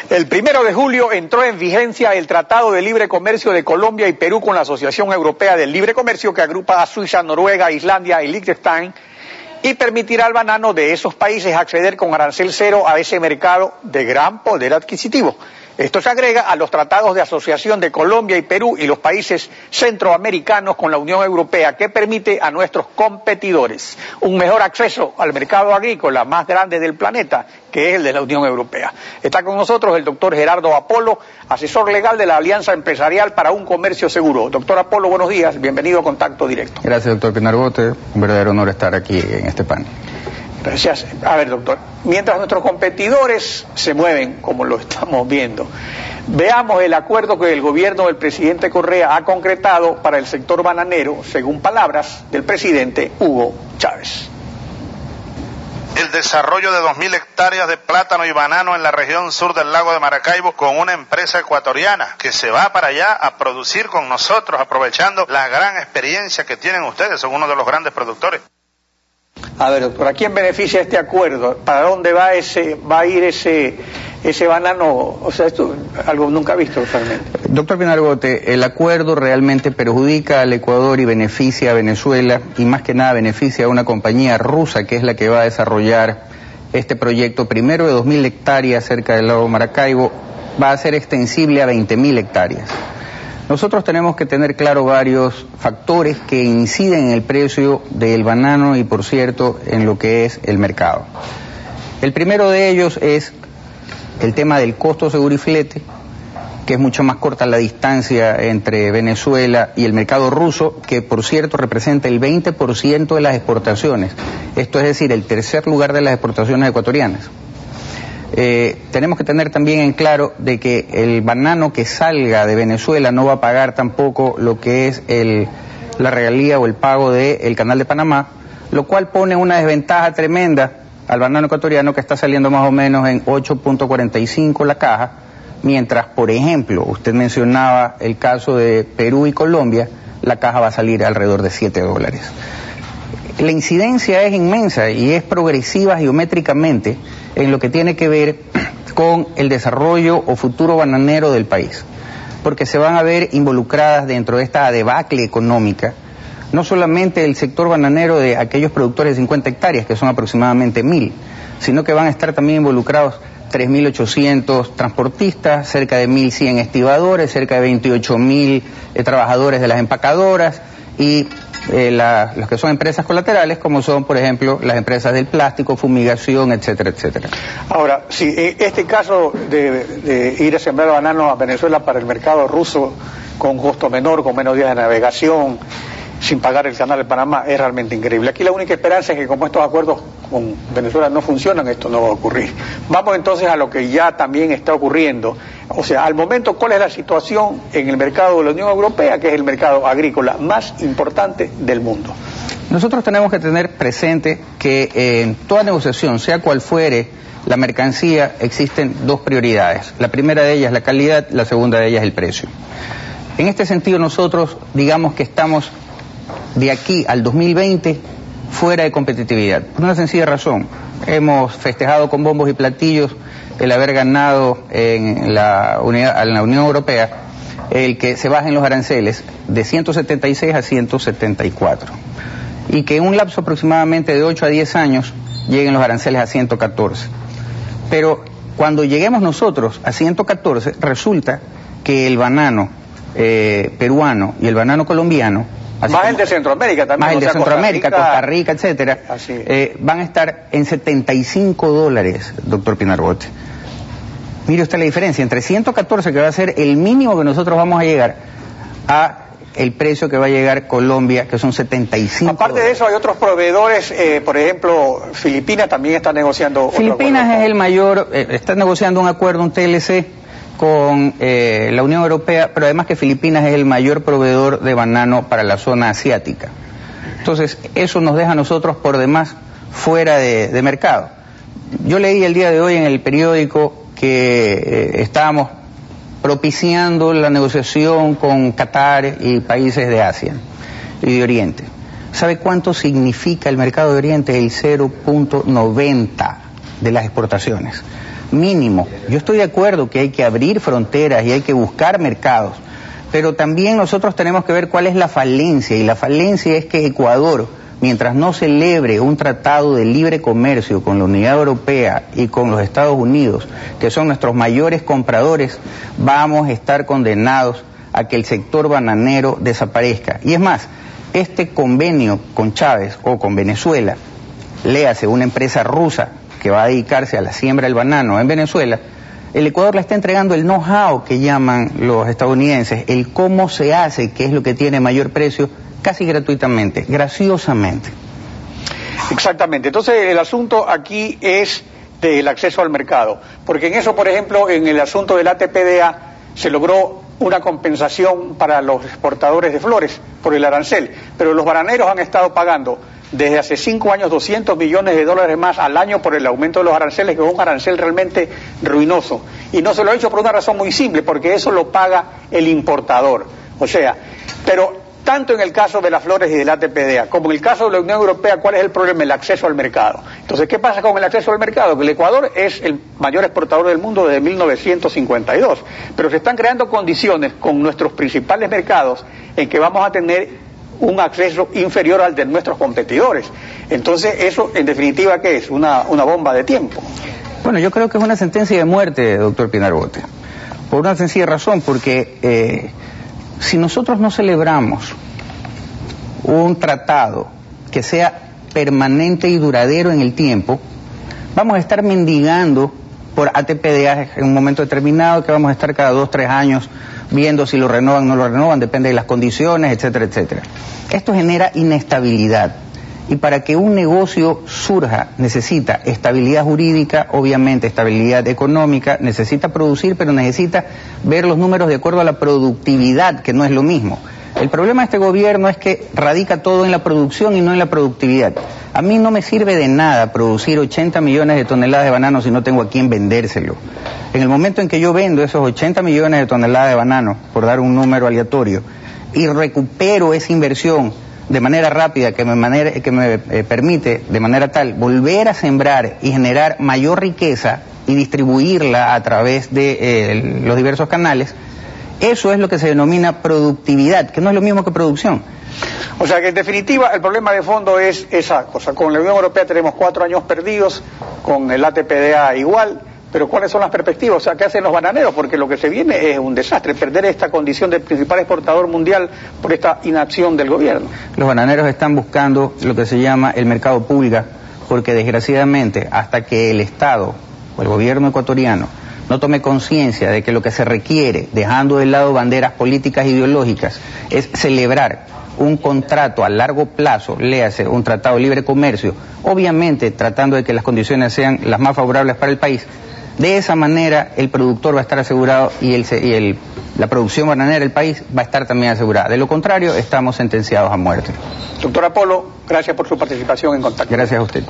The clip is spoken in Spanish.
El 1 de julio entró en vigencia el Tratado de Libre Comercio de Colombia y Perú con la Asociación Europea del Libre Comercio, que agrupa a Suiza, Noruega, Islandia y Liechtenstein, y permitirá al banano de esos países acceder con arancel cero a ese mercado de gran poder adquisitivo. Esto se agrega a los tratados de asociación de Colombia y Perú y los países centroamericanos con la Unión Europea, que permite a nuestros competidores un mejor acceso al mercado agrícola más grande del planeta, que es el de la Unión Europea. Está con nosotros el doctor Gerardo Apolo, asesor legal de la Alianza Empresarial para un Comercio Seguro. Doctor Apolo, buenos días, bienvenido a Contacto Directo. Gracias, doctor Pinarbote, un verdadero honor estar aquí en este panel. Gracias. A ver, doctor, mientras nuestros competidores se mueven, como lo estamos viendo, veamos el acuerdo que el gobierno del presidente Correa ha concretado para el sector bananero, según palabras del presidente Hugo Chávez. El desarrollo de 2.000 hectáreas de plátano y banano en la región sur del lago de Maracaibo con una empresa ecuatoriana que se va para allá a producir con nosotros, aprovechando la gran experiencia que tienen ustedes, son uno de los grandes productores. A ver, doctor, ¿a quién beneficia este acuerdo? ¿Para dónde va a ir ese banano? O sea, esto es algo nunca visto realmente. Doctor Pinarbote, el acuerdo realmente perjudica al Ecuador y beneficia a Venezuela, y más que nada beneficia a una compañía rusa que es la que va a desarrollar este proyecto, primero de 2.000 hectáreas cerca del lago Maracaibo, va a ser extensible a 20.000 hectáreas. Nosotros tenemos que tener claro varios factores que inciden en el precio del banano y, por cierto, en lo que es el mercado. El primero de ellos es el tema del costo seguro y flete, que es mucho más corta la distancia entre Venezuela y el mercado ruso, que por cierto representa el 20% de las exportaciones. Esto es decir, el tercer lugar de las exportaciones ecuatorianas. Tenemos que tener también en claro de que el banano que salga de Venezuela no va a pagar tampoco lo que es la regalía o el pago del Canal de Panamá, lo cual pone una desventaja tremenda al banano ecuatoriano, que está saliendo más o menos en 8.45 la caja, mientras, por ejemplo, usted mencionaba el caso de Perú y Colombia, la caja va a salir alrededor de $7. La incidencia es inmensa y es progresiva geométricamente en lo que tiene que ver con el desarrollo o futuro bananero del país, porque se van a ver involucradas dentro de esta debacle económica no solamente el sector bananero de aquellos productores de 50 hectáreas, que son aproximadamente 1.000, sino que van a estar también involucrados 3.800 transportistas, cerca de 1.100 estibadores, cerca de 28.000 trabajadores de las empacadoras y los que son empresas colaterales, como son, por ejemplo, las empresas del plástico, fumigación, etcétera, etcétera. Ahora, si este caso de ir a sembrar banano a Venezuela para el mercado ruso con un costo menor, con menos días de navegación, sin pagar el Canal de Panamá, es realmente increíble. Aquí la única esperanza es que, como estos acuerdos con Venezuela no funcionan, esto no va a ocurrir. Vamos entonces a lo que ya también está ocurriendo. O sea, al momento, ¿cuál es la situación en el mercado de la Unión Europea, que es el mercado agrícola más importante del mundo? Nosotros tenemos que tener presente que en toda negociación, sea cual fuere la mercancía, existen dos prioridades. La primera de ellas es la calidad, la segunda de ellas es el precio. En este sentido, nosotros digamos que estamos de aquí al 2020 fuera de competitividad, por una sencilla razón. Hemos festejado con bombos y platillos el haber ganado en la Unión Europea el que se bajen los aranceles de 176 a 174 y que en un lapso aproximadamente de 8 a 10 años lleguen los aranceles a 114. Pero cuando lleguemos nosotros a 114, resulta que el banano peruano y el banano colombiano, más el de Centroamérica también, más el de Centroamérica, Costa Rica, etcétera, van a estar en $75, doctor Pinarbote. Mire usted la diferencia entre 114, que va a ser el mínimo que nosotros vamos a llegar, a el precio que va a llegar Colombia, que son $75. Aparte de eso, hay otros proveedores, por ejemplo, Filipinas también está negociando. Filipinas es el mayor, está negociando un acuerdo, un TLC, con la Unión Europea, pero además que Filipinas es el mayor proveedor de banano para la zona asiática. Entonces, eso nos deja a nosotros por demás fuera de mercado. Yo leí el día de hoy en el periódico que estábamos propiciando la negociación con Qatar y países de Asia y de Oriente. ¿Sabe cuánto significa el mercado de Oriente? El 0.90 de las exportaciones. mínimo. Yo estoy de acuerdo que hay que abrir fronteras y hay que buscar mercados, pero también nosotros tenemos que ver cuál es la falencia, y la falencia es que Ecuador, mientras no celebre un tratado de libre comercio con la Unidad Europea y con los Estados Unidos, que son nuestros mayores compradores, vamos a estar condenados a que el sector bananero desaparezca. Y es más, este convenio con Chávez o con Venezuela, léase una empresa rusa que va a dedicarse a la siembra del banano en Venezuela, el Ecuador le está entregando el know-how que llaman los estadounidenses, el cómo se hace, que es lo que tiene mayor precio, casi gratuitamente, graciosamente. Exactamente. Entonces el asunto aquí es del acceso al mercado, porque en eso, por ejemplo, en el asunto del ATPDA se logró una compensación para los exportadores de flores por el arancel, pero los bananeros han estado pagando desde hace 5 años 200 millones de dólares más al año por el aumento de los aranceles, que es un arancel realmente ruinoso. Y no se lo ha hecho por una razón muy simple, porque eso lo paga el importador. O sea, pero tanto en el caso de las flores y del ATPDA, como en el caso de la Unión Europea, ¿cuál es el problema? El acceso al mercado. Entonces, ¿qué pasa con el acceso al mercado? Que el Ecuador es el mayor exportador del mundo desde 1952, pero se están creando condiciones con nuestros principales mercados en que vamos a tener un acceso inferior al de nuestros competidores. Entonces, eso, en definitiva, ¿qué es? Una bomba de tiempo. Bueno, yo creo que es una sentencia de muerte, doctor Pinar Bote, por una sencilla razón, porque si nosotros no celebramos un tratado que sea permanente y duradero en el tiempo, vamos a estar mendigando por ATPDA en un momento determinado, que vamos a estar cada 2 o 3 años viendo si lo renovan o no lo renovan, depende de las condiciones, etcétera, etcétera. Esto genera inestabilidad, y para que un negocio surja necesita estabilidad jurídica, obviamente estabilidad económica, necesita producir, pero necesita ver los números de acuerdo a la productividad, que no es lo mismo. El problema de este gobierno es que radica todo en la producción y no en la productividad. A mí no me sirve de nada producir 80 millones de toneladas de banano si no tengo a quién vendérselo. En el momento en que yo vendo esos 80 millones de toneladas de banano, por dar un número aleatorio, y recupero esa inversión de manera rápida, que me permite de manera tal volver a sembrar y generar mayor riqueza y distribuirla a través de los diversos canales, eso es lo que se denomina productividad, que no es lo mismo que producción. O sea que en definitiva el problema de fondo es esa cosa. Con la Unión Europea tenemos 4 años perdidos, con el ATPDA igual, pero ¿cuáles son las perspectivas? O sea, ¿qué hacen los bananeros? Porque lo que se viene es un desastre, perder esta condición de principal exportador mundial por esta inacción del gobierno. Los bananeros están buscando lo que se llama el mercado pulga, porque desgraciadamente hasta que el Estado o el gobierno ecuatoriano no tome conciencia de que lo que se requiere, dejando de lado banderas políticas e ideológicas, es celebrar un contrato a largo plazo, léase un tratado de libre comercio, obviamente tratando de que las condiciones sean las más favorables para el país. De esa manera el productor va a estar asegurado y la producción bananera del país va a estar también asegurada. De lo contrario, estamos sentenciados a muerte. Doctor Apolo, gracias por su participación en Contacto. Gracias a usted.